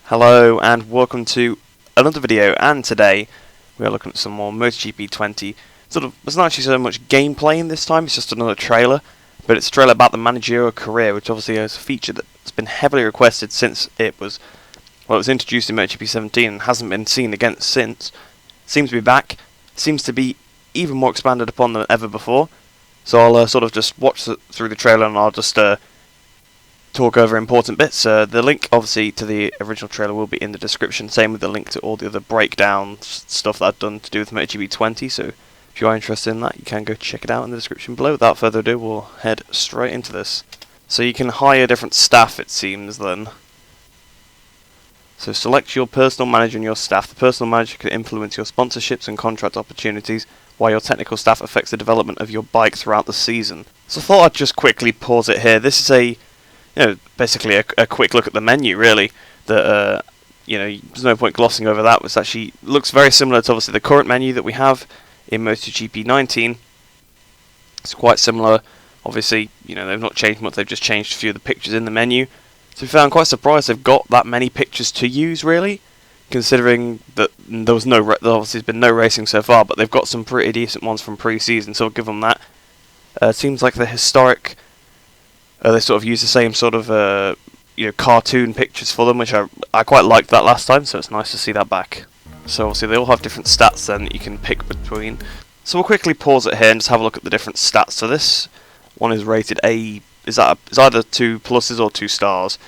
Hello and welcome to another video, and today we are looking at some more Motogp 20. There's not actually so much gameplay in this time, it's just another trailer, but it's a trailer about the Managerial Career, which obviously is a feature that's been heavily requested since it was introduced in Motogp 17 and hasn't been seen again since. Seems to be back, seems to be even more expanded upon than ever before, so I'll just watch through the trailer and I'll just talk over important bits. The link, obviously, to the original trailer will be in the description. Same with the link to all the other breakdown stuff that I've done to do with Motogp 20. So if you are interested in that, you can go check it out in the description below. Without further ado, we'll head straight into this. So you can hire different staff, it seems, then. So select your personal manager and your staff. The personal manager can influence your sponsorships and contract opportunities, while your technical staff affects the development of your bike throughout the season. So I thought I'd just quickly pause it here. This is basically a quick look at the menu, really. That there's no point glossing over that. It actually looks very similar to obviously the current menu that we have in Motogp 19. It's quite similar. Obviously, they've not changed much. They've just changed a few of the pictures in the menu. To be fair, I'm quite surprised they've got that many pictures to use, really, considering that obviously there's been no racing so far, but they've got some pretty decent ones from pre-season, so I'll give them that. It seems like the historic. They sort of use the same sort of cartoon pictures for them, which I quite liked that last time, so it's nice to see that back. So obviously they all have different stats then that you can pick between. So we'll quickly pause it here and just have a look at the different stats. So this one is rated A. It's either 2 pluses or 2 stars.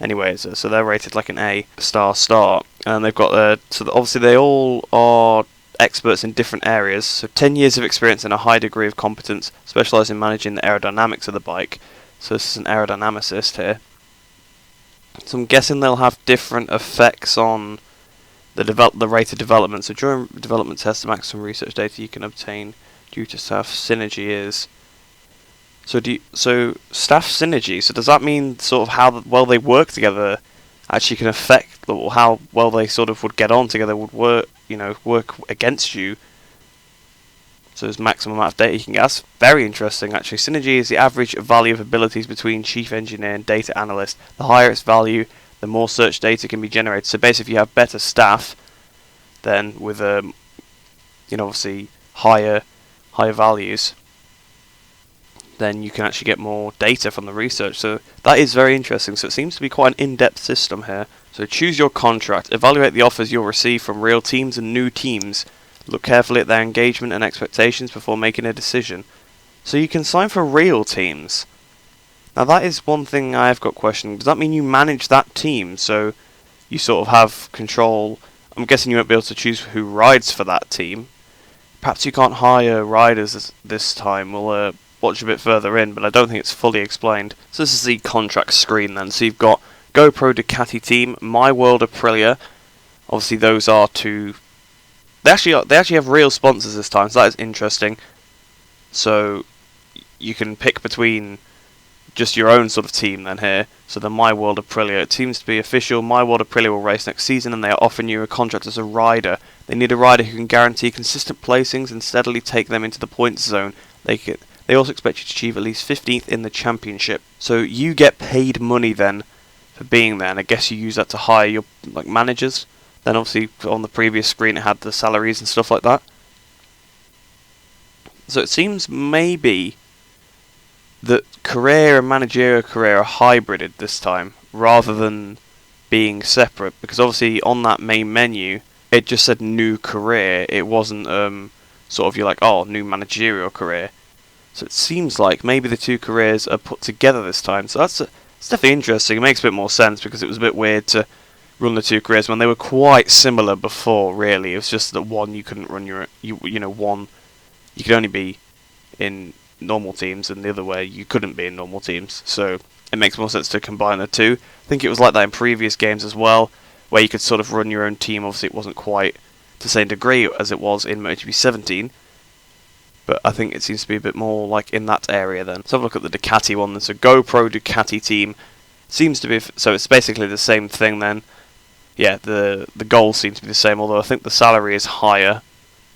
Anyway, so they're rated like an A star, and they've got obviously they all are experts in different areas. So 10 years of experience and a high degree of competence, specialised in managing the aerodynamics of the bike. So this is an aerodynamicist here. So I'm guessing they'll have different effects on the rate of development. So during development tests, the maximum research data you can obtain due to staff synergy is. So staff synergy. So does that mean sort of how well they work together actually can affect how well they sort of would get on together, would work against you? So there's maximum amount of data you can get. That's very interesting, actually. Synergy is the average value of abilities between chief engineer and data analyst. The higher its value, the more search data can be generated. So basically, if you have better staff, then with obviously higher values, then you can actually get more data from the research. So that is very interesting. So it seems to be quite an in-depth system here. So choose your contract. Evaluate the offers you'll receive from real teams and new teams. Look carefully at their engagement and expectations before making a decision. So you can sign for real teams. Now that is one thing I have got questioning. Does that mean you manage that team? So you sort of have control. I'm guessing you won't be able to choose who rides for that team. Perhaps you can't hire riders this time. We'll watch a bit further in, but I don't think it's fully explained. So this is the contract screen then. So you've got GoPro Ducati team, My World Aprilia. Obviously those are two. They actually have real sponsors this time, so that is interesting. So you can pick between just your own sort of team then here. So the My World Aprilia, it seems to be official. My World Aprilia will race next season, and they are offering you a contract as a rider. They need a rider who can guarantee consistent placings and steadily take them into the points zone. They also expect you to achieve at least 15th in the championship. So you get paid money then for being there, and I guess you use that to hire your managers. Then obviously on the previous screen it had the salaries and stuff like that. So it seems maybe that career and managerial career are hybrided this time, rather than being separate, because obviously on that main menu it just said new career. It wasn't you're like, oh, new managerial career. So it seems like maybe the two careers are put together this time. So it's definitely interesting. It makes a bit more sense, because it was a bit weird to run the two careers when they were quite similar before. Really, it was just that one you couldn't run one you could only be in normal teams, and the other way you couldn't be in normal teams. So it makes more sense to combine the two. I think it was like that in previous games as well, where you could sort of run your own team. Obviously it wasn't quite to the same degree as it was in Motogp 17, but I think it seems to be a bit more like in that area then. Let's have a look at the Ducati one. There's a GoPro Ducati team. Seems to be, so it's basically the same thing then. Yeah, the goals seem to be the same, although I think the salary is higher.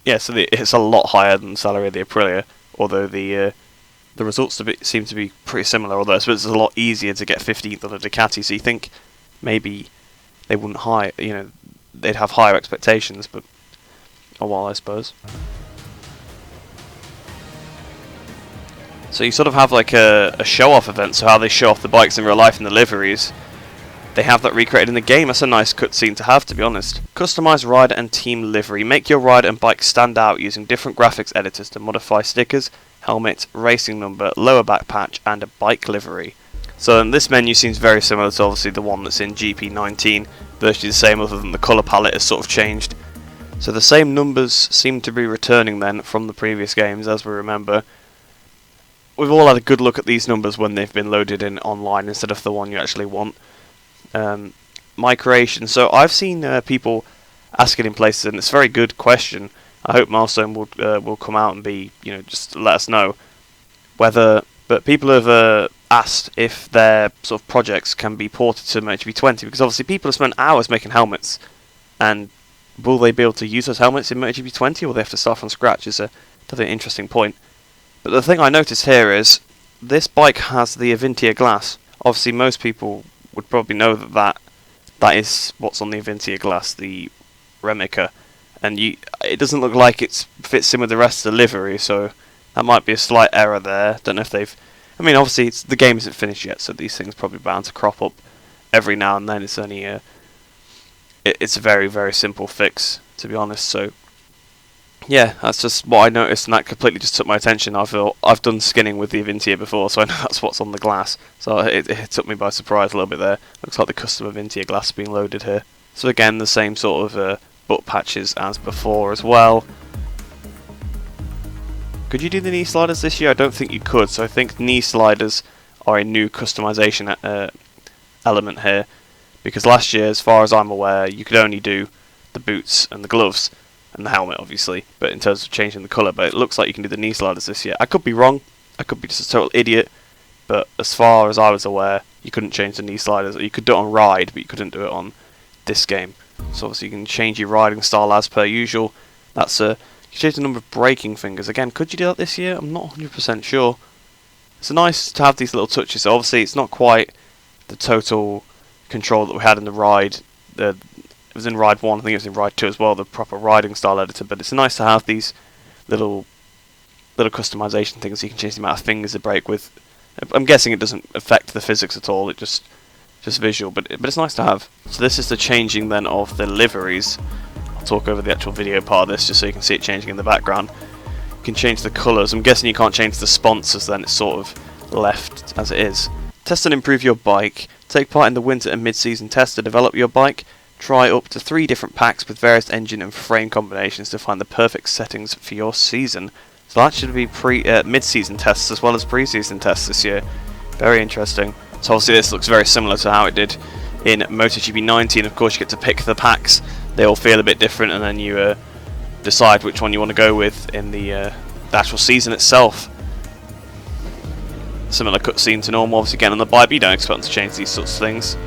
Yeah, so it's a lot higher than the salary of the Aprilia, although the results seem to be pretty similar, although I suppose it's a lot easier to get 15th on a Ducati, so you think maybe they wouldn't hire, they'd have higher expectations, but oh well, I suppose. So you sort of have like a show-off event, so how they show off the bikes in real life in the liveries. They have that recreated in the game. That's a nice cutscene to have, to be honest. Customize rider and team livery. Make your rider and bike stand out using different graphics editors to modify stickers, helmet, racing number, lower back patch, and a bike livery. So this menu seems very similar to obviously the one that's in GP19. Virtually the same, other than the colour palette has sort of changed. So the same numbers seem to be returning then from the previous games, as we remember. We've all had a good look at these numbers when they've been loaded in online instead of the one you actually want. My creation. So I've seen people ask it in places, and it's a very good question. I hope Milestone will come out and be, just let us know whether. But people have asked if their sort of projects can be ported to Motogp 20, because obviously people have spent hours making helmets, and will they be able to use those helmets in Motogp 20, or will they have to start from scratch? Is another interesting point. But the thing I noticed here is this bike has the Avintia glass. Obviously, most people would probably know that is what's on the Avintia glass, the Remica, and it doesn't look like it fits in with the rest of the livery, so that might be a slight error there. Don't know if they've. I mean, obviously the game isn't finished yet, so these things are probably bound to crop up every now and then. It's only it's a very, very simple fix, to be honest. So yeah, that's just what I noticed, and that completely just took my attention. I've done skinning with the Avintia before, so I know that's what's on the glass. So it took me by surprise a little bit there. Looks like the custom Avintia glass being loaded here. So again, the same sort of butt patches as before as well. Could you do the knee sliders this year? I don't think you could. So I think knee sliders are a new customization element here, because last year, as far as I'm aware, you could only do the boots and the gloves. And the helmet, obviously, but in terms of changing the colour, but it looks like you can do the knee sliders this year. I could be wrong, I could be just a total idiot, but as far as I was aware, you couldn't change the knee sliders. You could do it on Ride, but you couldn't do it on this game. So obviously you can change your riding style as per usual. That's you can change the number of braking fingers. Again, could you do that this year? I'm not 100% sure. It's nice to have these little touches. So obviously it's not quite the total control that we had in the Ride. It was in Ride 1, I think it was in Ride 2 as well, the proper riding style editor, but it's nice to have these little customization things so you can change the amount of fingers they brake with. I'm guessing it doesn't affect the physics at all, it just visual, but it's nice to have. So this is the changing then of the liveries. I'll talk over the actual video part of this just so you can see it changing in the background. You can change the colours. I'm guessing you can't change the sponsors then, it's sort of left as it is. Test and improve your bike. Take part in the winter and mid-season test to develop your bike. Try up to 3 different packs with various engine and frame combinations to find the perfect settings for your season. So that should be mid-season tests as well as pre-season tests this year. Very interesting. So obviously this looks very similar to how it did in Motogp 19. Of course you get to pick the packs. They all feel a bit different, and then you decide which one you want to go with in the actual season itself. Similar cutscene to normal. Obviously again on the bike, but you don't expect them to change these sorts of things.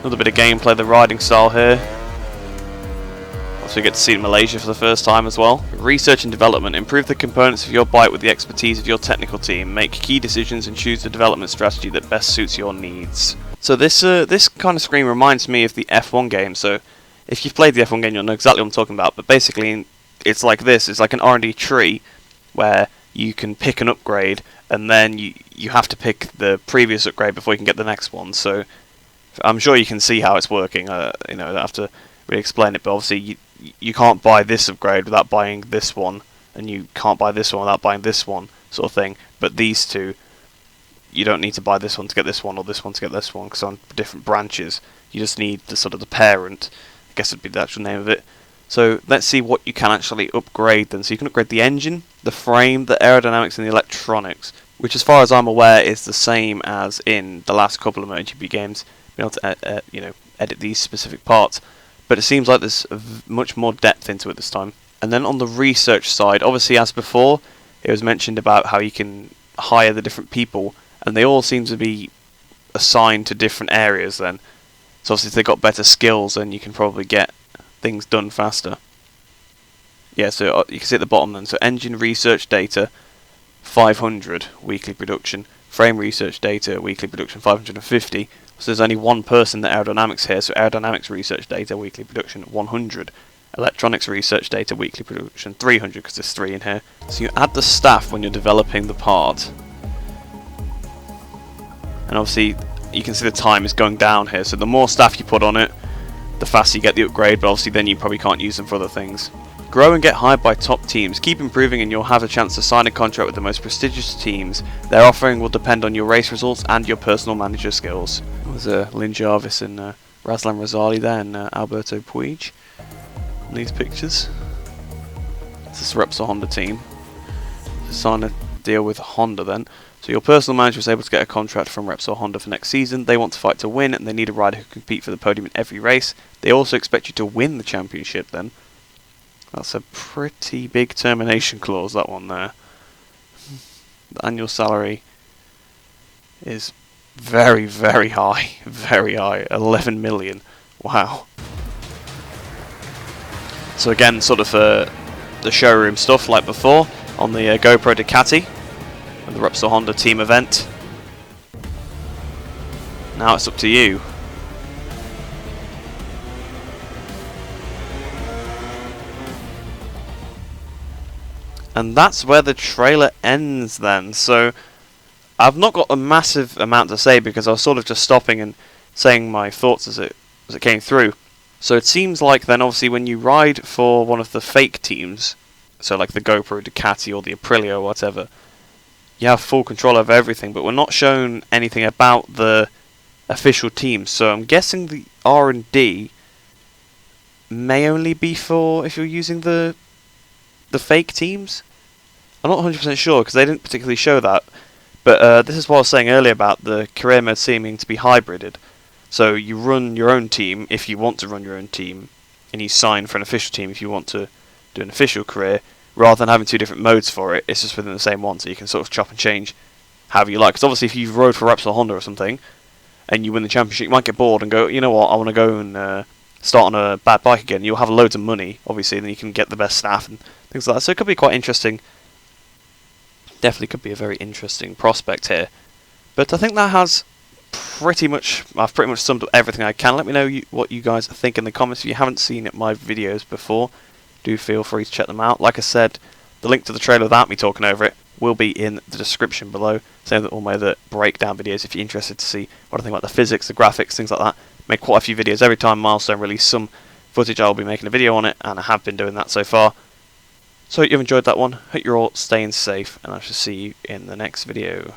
Another bit of gameplay, the riding style here. Also, we get to see it in Malaysia for the first time as well. Research and development. Improve the components of your bike with the expertise of your technical team. Make key decisions and choose the development strategy that best suits your needs. So this kind of screen reminds me of the F1 game. So if you've played the F1 game, you'll know exactly what I'm talking about. But basically, it's like this. It's like an R&D tree where you can pick an upgrade, and then you have to pick the previous upgrade before you can get the next one. So I'm sure you can see how it's working. I don't have to really explain it, but obviously you can't buy this upgrade without buying this one, and you can't buy this one without buying this one, sort of thing. But these two, you don't need to buy this one to get this one, or this one to get this one, because on different branches. You just need the sort of the parent. I guess it'd be the actual name of it. So let's see what you can actually upgrade then. So you can upgrade the engine, the frame, the aerodynamics, and the electronics, which, as far as I'm aware, is the same as in the last couple of MotoGP games. Be able to edit these specific parts, but it seems like there's much more depth into it this time. And then on the research side, obviously as before, it was mentioned about how you can hire the different people, and they all seem to be assigned to different areas then. So obviously if they've got better skills, then you can probably get things done faster. Yeah, so you can see at the bottom then, so engine research data, 500 weekly production. Frame research data, weekly production 550, So there's only one person in the aerodynamics here, so aerodynamics research data, weekly production 100. Electronics research data, weekly production 300, because there's 3 in here. So you add the staff when you're developing the part. And obviously you can see the time is going down here, so the more staff you put on it, the faster you get the upgrade, but obviously then you probably can't use them for other things. Grow and get hired by top teams. Keep improving and you'll have a chance to sign a contract with the most prestigious teams. Their offering will depend on your race results and your personal manager skills. There's Lynn Jarvis and Razlan Rosali there, and Alberto Puig in these pictures. This is Repsol Honda team. To sign a deal with Honda then. So your personal manager is able to get a contract from Repsol Honda for next season. They want to fight to win and they need a rider who can compete for the podium in every race. They also expect you to win the championship then. That's a pretty big termination clause, that one there. The annual salary is very, very high. Very high. 11 million. Wow. So again, sort of the showroom stuff like before on the GoPro Ducati and the Repsol Honda team event. Now it's up to you. And that's where the trailer ends then. So I've not got a massive amount to say because I was sort of just stopping and saying my thoughts as it came through. So it seems like then obviously when you ride for one of the fake teams, so like the GoPro Ducati or the Aprilia or whatever, you have full control over everything, but we're not shown anything about the official teams. So I'm guessing the R&D may only be for if you're using the fake teams. I'm not 100% sure because they didn't particularly show that. But this is what I was saying earlier about the career mode seeming to be hybrided. So you run your own team if you want to run your own team, and you sign for an official team if you want to do an official career, rather than having 2 different modes for it. It's just within the same one, so you can sort of chop and change however you like. Because obviously if you rode for Repsol Honda or something, and you win the championship, you might get bored and go, you know what, I want to go and start on a bad bike again. You'll have loads of money, obviously, and then you can get the best staff and things like that. So it could be quite interesting. Definitely could be a very interesting prospect here. But I think that has I've pretty much summed up everything I can. Let me know what you guys think in the comments. If you haven't seen my videos before, do feel free to check them out. Like I said, the link to the trailer without me talking over it will be in the description below. Same with all my other breakdown videos if you're interested to see what I think about the physics, the graphics, things like that. Make quite a few videos. Every time Milestone release some footage, I'll be making a video on it, and I have been doing that so far. So hope you've enjoyed that one. Hope you're all staying safe, and I shall see you in the next video.